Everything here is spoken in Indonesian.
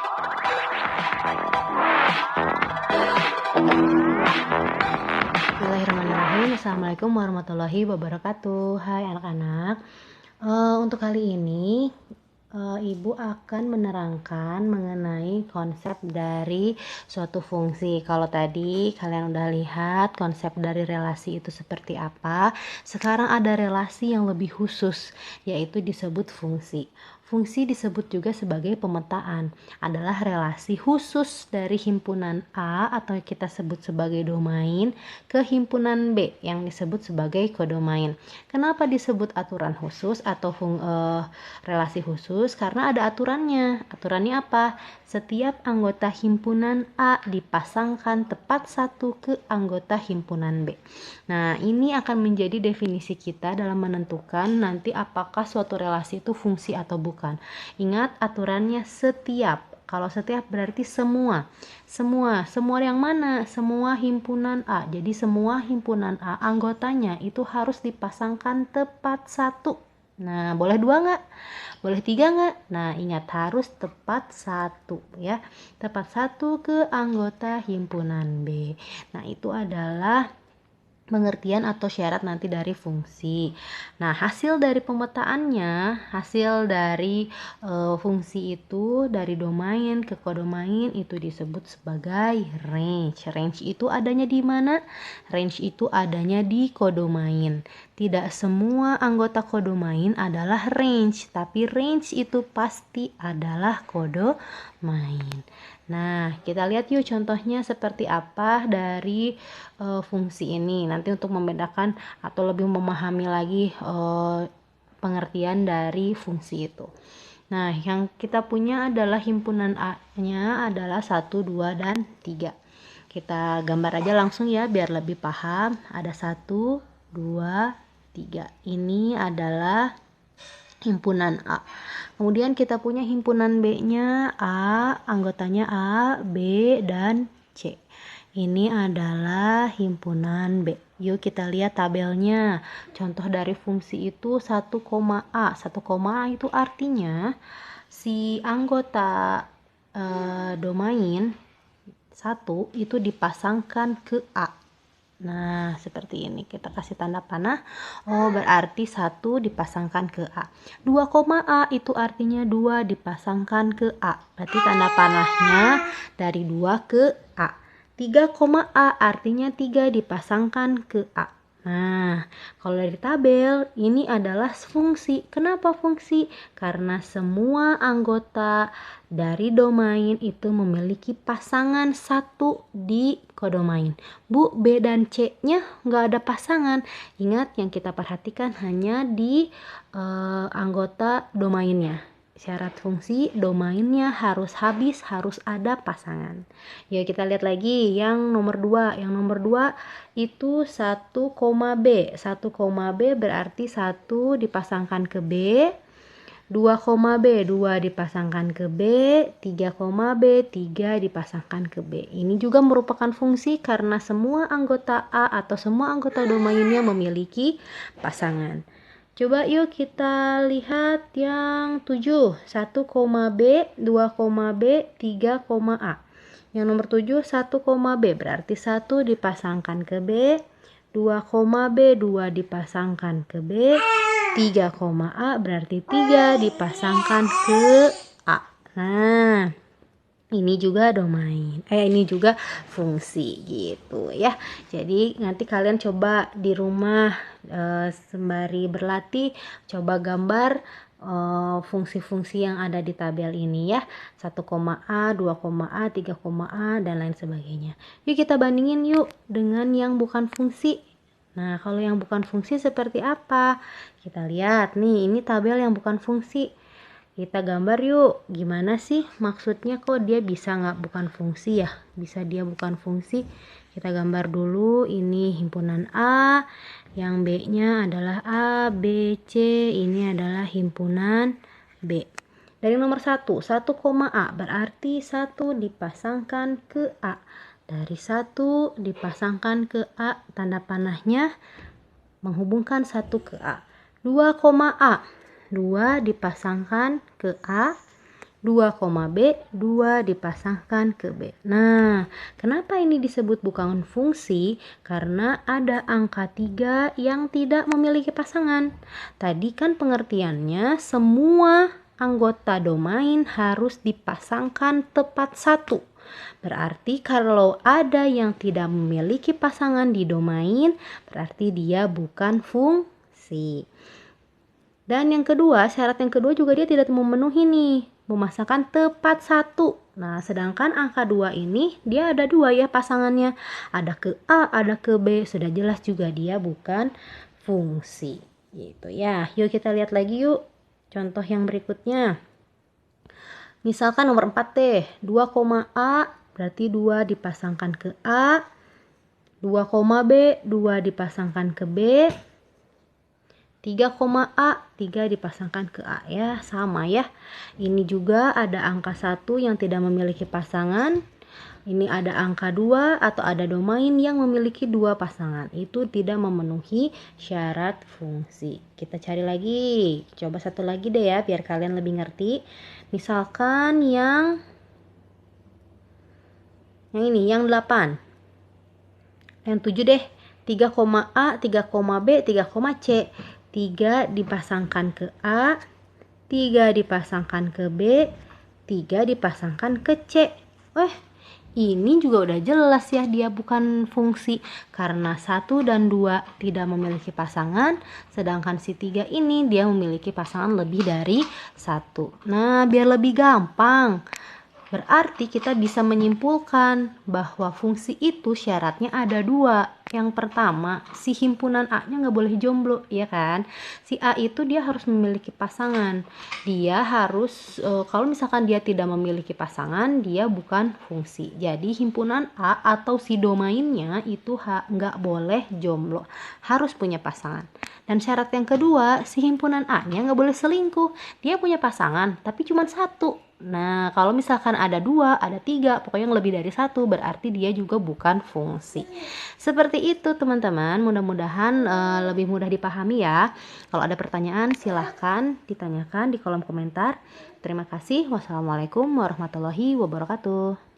Bismillahirrahmanirrahim. Assalamualaikum warahmatullahi wabarakatuh. Hai anak-anak. Untuk kali ini Ibu akan menerangkan mengenai konsep dari suatu fungsi. Kalau tadi kalian udah lihat konsep dari relasi itu seperti apa, sekarang ada relasi yang lebih khusus, yaitu disebut fungsi. Fungsi disebut juga sebagai pemetaan, adalah relasi khusus dari himpunan A atau kita sebut sebagai domain ke himpunan B yang disebut sebagai kodomain. Kenapa disebut aturan khusus atau relasi khusus? Karena ada aturannya. Aturannya apa? Setiap anggota himpunan A dipasangkan tepat satu ke anggota himpunan B. Nah, ini akan menjadi definisi kita dalam menentukan nanti apakah suatu relasi itu fungsi atau bukan. Ingat aturannya setiap. Kalau setiap berarti semua. Semua yang mana? Semua himpunan A. Jadi semua himpunan A anggotanya itu harus dipasangkan tepat satu. Nah, boleh 2 nggak? Boleh 3 nggak? Nah, ingat harus tepat satu ya. Tepat satu ke anggota himpunan B. Nah, itu adalah pengertian atau syarat nanti dari fungsi. Nah, hasil dari pemetaannya, hasil dari fungsi itu dari domain ke kodomain itu disebut sebagai range. Range itu adanya di mana? Range itu adanya di kodomain. Tidak semua anggota kodomain adalah range, tapi range itu pasti adalah kodomain. Nah, kita lihat yuk contohnya seperti apa dari fungsi ini. Nanti untuk membedakan atau lebih memahami lagi pengertian dari fungsi itu. Nah, yang kita punya adalah himpunan A-nya adalah 1, 2, dan 3. Kita gambar aja langsung ya biar lebih paham. Ada 1, 2, 3. Ini adalah himpunan A. Kemudian kita punya himpunan B-nya A, anggotanya A, B, dan C. Ini adalah himpunan B. Yuk kita lihat tabelnya. Contoh dari fungsi itu 1, A. 1, A itu artinya si anggota domain 1 itu dipasangkan ke A. Nah, seperti ini. Kita kasih tanda panah. Oh, berarti 1 dipasangkan ke A. 2, A itu artinya 2 dipasangkan ke A. Berarti tanda panahnya dari 2 ke A. 3, A artinya 3 dipasangkan ke A. Nah, kalau dari tabel ini adalah fungsi. Kenapa fungsi? Karena semua anggota dari domain itu memiliki pasangan 1 di kodomain. Bu, B dan C-nya nggak ada pasangan. Ingat yang kita perhatikan hanya di anggota domainnya. Syarat fungsi domainnya harus habis, harus ada pasangan. Ya, kita lihat lagi yang nomor 2. Yang nomor 2 itu 1, B. 1, B berarti 1 dipasangkan ke B. 2, B, 2 dipasangkan ke B, 3, B, 3 dipasangkan ke B. Ini juga merupakan fungsi karena semua anggota A atau semua anggota domainnya memiliki pasangan. Coba yuk kita lihat yang 7. 1, B, 2, B, 3, A. Yang nomor 7, 1, B, berarti 1 dipasangkan ke B, 2, B, 2 dipasangkan ke B, 3, A berarti 3 dipasangkan ke A. Nah, ini juga domain. Ini juga fungsi gitu ya. Jadi nanti kalian coba di rumah sembari berlatih coba gambar fungsi-fungsi yang ada di tabel ini ya. 1, A, 2, A, 3, A dan lain sebagainya. Yuk kita bandingin yuk dengan yang bukan fungsi. Nah, kalau yang bukan fungsi seperti apa? Kita lihat nih, ini tabel yang bukan fungsi. Kita gambar yuk, gimana sih maksudnya kok dia bisa nggak bukan fungsi ya? Bisa dia bukan fungsi. Kita gambar dulu, ini himpunan A, yang B-nya adalah A, B, C, ini adalah himpunan B. Dari nomor 1, A, berarti 1 dipasangkan ke A. Dari 1 dipasangkan ke A, tanda panahnya menghubungkan 1 ke A. 2, A. 2 dipasangkan ke A, 2, B, 2 dipasangkan ke B. Nah, kenapa ini disebut bukan fungsi? Karena ada angka 3 yang tidak memiliki pasangan. Tadi kan pengertiannya semua anggota domain harus dipasangkan tepat satu. Berarti kalau ada yang tidak memiliki pasangan di domain, berarti dia bukan fungsi. Dan yang kedua, syarat yang kedua juga dia tidak memenuhi nih, memasangkan tepat satu. Nah, sedangkan angka 2 ini dia ada 2 ya pasangannya. Ada ke A, ada ke B. Sudah jelas juga dia bukan fungsi. Gitu ya. Yuk kita lihat lagi yuk. Contoh yang berikutnya. Misalkan nomor 4 deh. 2, A berarti 2 dipasangkan ke A. 2, B 2 dipasangkan ke B. 3, A 3 dipasangkan ke A ya, sama ya. Ini juga ada angka 1 yang tidak memiliki pasangan. Ini ada angka 2 atau ada domain yang memiliki 2 pasangan. Itu tidak memenuhi syarat fungsi. Kita cari lagi. Coba satu lagi deh ya biar kalian lebih ngerti. Misalkan yang ini, yang 8. Yang 7 deh. 3, A, 3, B, 3, C. 3 dipasangkan ke A, 3 dipasangkan ke B, 3 dipasangkan ke C. Ini juga udah jelas ya dia bukan fungsi karena 1 dan 2 tidak memiliki pasangan, sedangkan si 3 ini dia memiliki pasangan lebih dari 1. Nah, biar lebih gampang, berarti kita bisa menyimpulkan bahwa fungsi itu syaratnya ada 2. Yang pertama, si himpunan A-nya nggak boleh jomblo, ya kan? Si A itu dia harus memiliki pasangan. Dia harus, kalau misalkan dia tidak memiliki pasangan, dia bukan fungsi. Jadi himpunan A atau si domainnya itu nggak boleh jomblo, harus punya pasangan. Dan syarat yang kedua, si himpunan A-nya nggak boleh selingkuh. Dia punya pasangan, tapi cuma 1. Nah, kalau misalkan ada 2, ada 3, pokoknya yang lebih dari 1, berarti dia juga bukan fungsi. Seperti itu teman-teman, mudah-mudahan lebih mudah dipahami ya. Kalau ada pertanyaan silahkan ditanyakan di kolom komentar. Terima kasih. Wassalamualaikum warahmatullahi wabarakatuh.